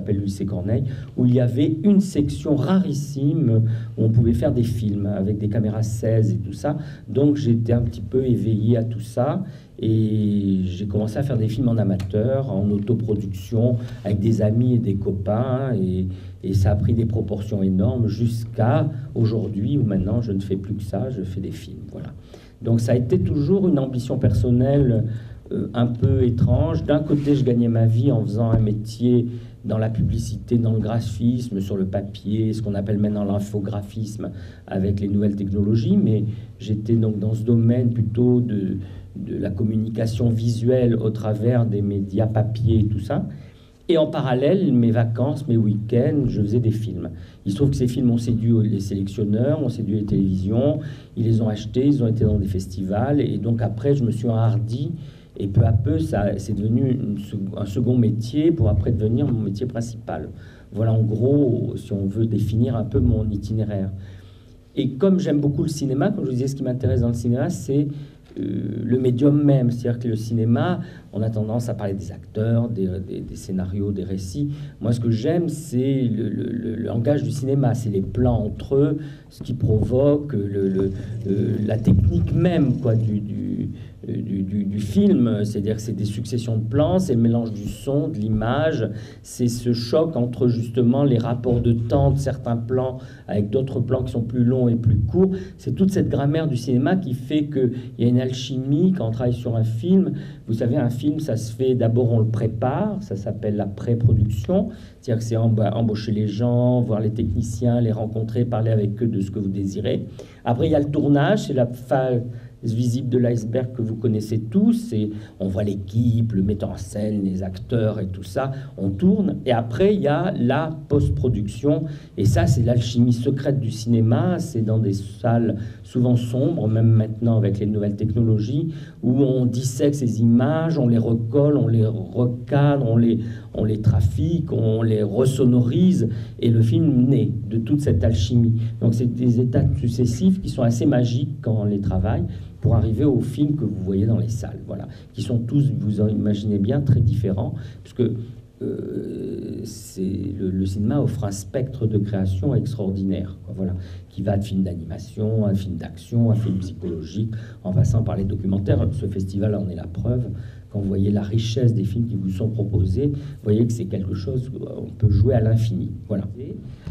s'appelle Lycée Corneille, où il y avait une section rarissime où on pouvait faire des films avec des caméras 16 et tout ça. Donc j'étais un petit peu éveillé à tout ça et j'ai commencé à faire des films en amateur, en autoproduction, avec des amis et des copains, et ça a pris des proportions énormes jusqu'à aujourd'hui où maintenant je ne fais plus que ça, je fais des films. Voilà. Donc ça a été toujours une ambition personnelle un peu étrange. D'un côté, je gagnais ma vie en faisant un métier dans la publicité, dans le graphisme, sur le papier, ce qu'on appelle maintenant l'infographisme avec les nouvelles technologies, mais j'étais donc dans ce domaine plutôt de la communication visuelle au travers des médias papier et tout ça. Et en parallèle, mes vacances, mes week-ends, je faisais des films. Il se trouve que ces films ont séduit les sélectionneurs, ont séduit les télévisions, ils les ont achetés, ils ont été dans des festivals, et donc après, je me suis enhardi. Et peu à peu, c'est devenu un second métier pour après devenir mon métier principal. Voilà en gros, si on veut définir un peu mon itinéraire. Et comme j'aime beaucoup le cinéma, comme je vous disais, ce qui m'intéresse dans le cinéma, c'est le médium même. C'est-à-dire que le cinéma, on a tendance à parler des acteurs, des scénarios, des récits. Moi, ce que j'aime, c'est le langage du cinéma. C'est les plans entre eux, ce qui provoque la technique même quoi, du film, c'est-à-dire que c'est des successions de plans, c'est le mélange du son, de l'image, c'est ce choc entre justement les rapports de temps de certains plans avec d'autres plans qui sont plus longs et plus courts. C'est toute cette grammaire du cinéma qui fait qu'il y a une alchimie quand on travaille sur un film. Vous savez, un film, ça se fait, d'abord on le prépare, ça s'appelle la pré-production, c'est-à-dire que c'est embaucher les gens, voir les techniciens, les rencontrer, parler avec eux de ce que vous désirez. Après, il y a le tournage, c'est la phase visible de l'iceberg que vous connaissez tous, et on voit l'équipe, le metteur en scène, les acteurs et tout ça, on tourne, et après il y a la post-production, et ça c'est l'alchimie secrète du cinéma, c'est dans des salles souvent sombres, même maintenant avec les nouvelles technologies, où on dissèque ces images, on les recolle, on les recadre, on les trafique, on les resonorise, et le film naît de toute cette alchimie. Donc c'est des étapes successives qui sont assez magiques quand on les travaille, pour arriver aux films que vous voyez dans les salles, voilà, qui sont tous, vous en imaginez bien, très différents, puisque le cinéma offre un spectre de création extraordinaire, quoi, voilà, qui va de films d'animation, à films d'action, à films psychologiques, en passant par les documentaires. Ce festival en est la preuve. Quand vous voyez la richesse des films qui vous sont proposés, vous voyez que c'est quelque chose qu'on peut jouer à l'infini. Voilà.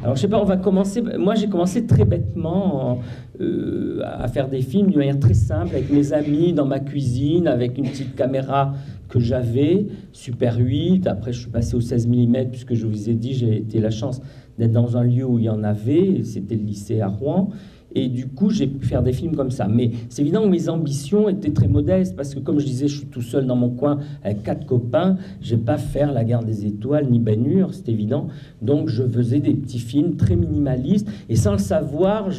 Alors, je sais pas, on va commencer. Moi, j'ai commencé très bêtement à faire des films d'une manière très simple, avec mes amis, dans ma cuisine, avec une petite caméra que j'avais, Super 8. Après, je suis passé au 16 mm, puisque je vous ai dit, j'ai été la chance d'être dans un lieu où il y en avait. C'était le lycée à Rouen. Et du coup, j'ai pu faire des films comme ça. Mais c'est évident que mes ambitions étaient très modestes, parce que comme je disais, je suis tout seul dans mon coin avec 4 copains. Je vais pas faire La Guerre des Étoiles ni Ben-Hur, c'est évident. Donc je faisais des petits films très minimalistes. Et sans le savoir,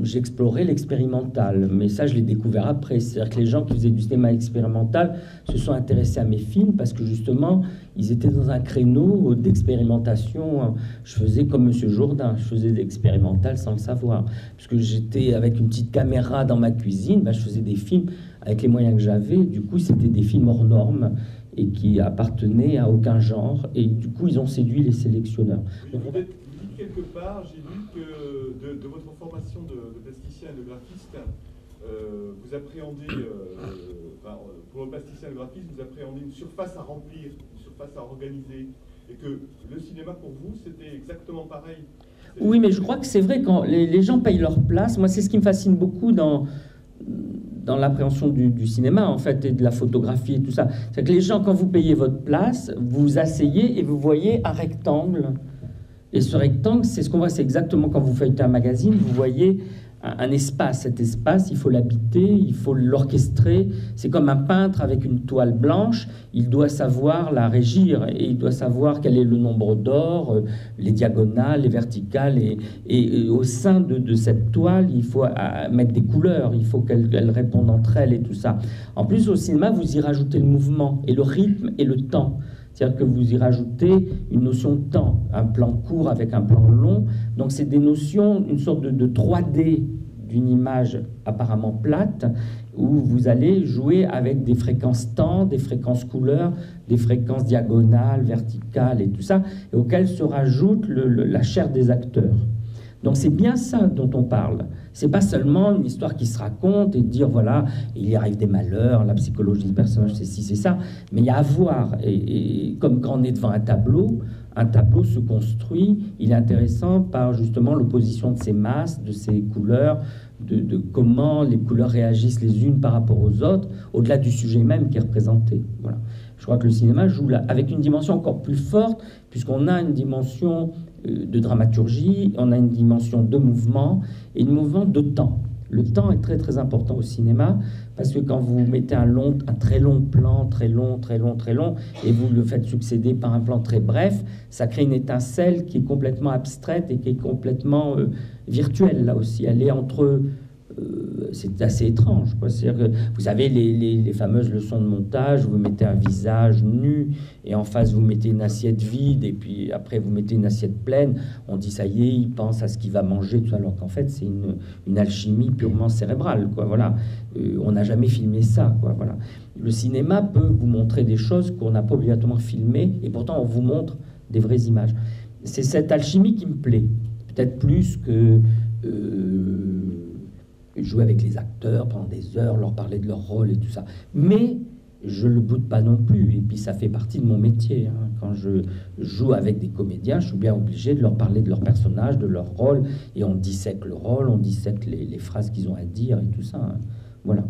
j'explorais l'expérimental. Mais ça, je l'ai découvert après. C'est-à-dire que les gens qui faisaient du cinéma expérimental se sont intéressés à mes films parce que justement, ils étaient dans un créneau d'expérimentation. Je faisais comme Monsieur Jourdain, je faisais de l'expérimental sans le savoir. Parce que j'étais avec une petite caméra dans ma cuisine, je faisais des films avec les moyens que j'avais. Du coup, c'était des films hors normes et qui appartenaient à aucun genre. Et du coup, ils ont séduit les sélectionneurs. Donc, quelque part, j'ai lu que de votre formation de plasticien et de graphiste, vous appréhendez, pour le plasticien et le graphiste, vous appréhendez une surface à remplir, une surface à organiser, et que le cinéma pour vous, c'était exactement pareil. Oui, mais je crois que c'est vrai, quand les gens payent leur place, moi c'est ce qui me fascine beaucoup dans l'appréhension du cinéma, en fait, et de la photographie et tout ça. C'est que les gens, quand vous payez votre place, vous vous asseyez et vous voyez un rectangle. Et ce rectangle, c'est ce qu'on voit, c'est exactement quand vous feuilletez un magazine, vous voyez un espace. Cet espace, il faut l'habiter, il faut l'orchestrer. C'est comme un peintre avec une toile blanche, il doit savoir la régir et il doit savoir quel est le nombre d'or, les diagonales, les verticales. Et au sein de cette toile, il faut mettre des couleurs, il faut qu'elles répondent entre elles et tout ça. En plus, au cinéma, vous y rajoutez le mouvement et le rythme et le temps. C'est-à-dire que vous y rajoutez une notion de temps, un plan court avec un plan long. Donc c'est des notions, une sorte de 3D d'une image apparemment plate, où vous allez jouer avec des fréquences temps, des fréquences couleurs, des fréquences diagonales, verticales et tout ça, et auxquelles se rajoute la chair des acteurs. Donc c'est bien ça dont on parle. C'est pas seulement une histoire qui se raconte et dire voilà, il y arrive des malheurs, la psychologie du personnage, c'est ci, c'est ça. Mais il y a à voir. Et comme quand on est devant un tableau se construit, il est intéressant par justement l'opposition de ces masses, de ces couleurs, de comment les couleurs réagissent les unes par rapport aux autres, au-delà du sujet même qui est représenté. Voilà. Je crois que le cinéma joue là, avec une dimension encore plus forte, puisqu'on a une dimension de dramaturgie, on a une dimension de mouvement et une mouvement de temps. Le temps est très très important au cinéma parce que quand vous mettez un très long plan, très long, et vous le faites succéder par un plan très bref, ça crée une étincelle qui est complètement abstraite et qui est complètement virtuelle là aussi. Elle est entre... c'est assez étrange, quoi. C'est-à-dire que vous avez les fameuses leçons de montage, vous mettez un visage nu et en face vous mettez une assiette vide et puis après vous mettez une assiette pleine, on dit ça y est, il pense à ce qu'il va manger, tout ça, alors qu'en fait c'est une alchimie purement cérébrale, quoi. Voilà. On n'a jamais filmé ça, quoi. Voilà. Le cinéma peut vous montrer des choses qu'on n'a pas obligatoirement filmées et pourtant on vous montre des vraies images. C'est cette alchimie qui me plaît, peut-être plus que jouer avec les acteurs pendant des heures, leur parler de leur rôle et tout ça. Mais je le boude pas non plus. Et puis ça fait partie de mon métier. Hein. Quand je joue avec des comédiens, je suis bien obligé de leur parler de leur personnage, de leur rôle. Et on dissèque le rôle, on dissèque les phrases qu'ils ont à dire et tout ça. Hein. Voilà.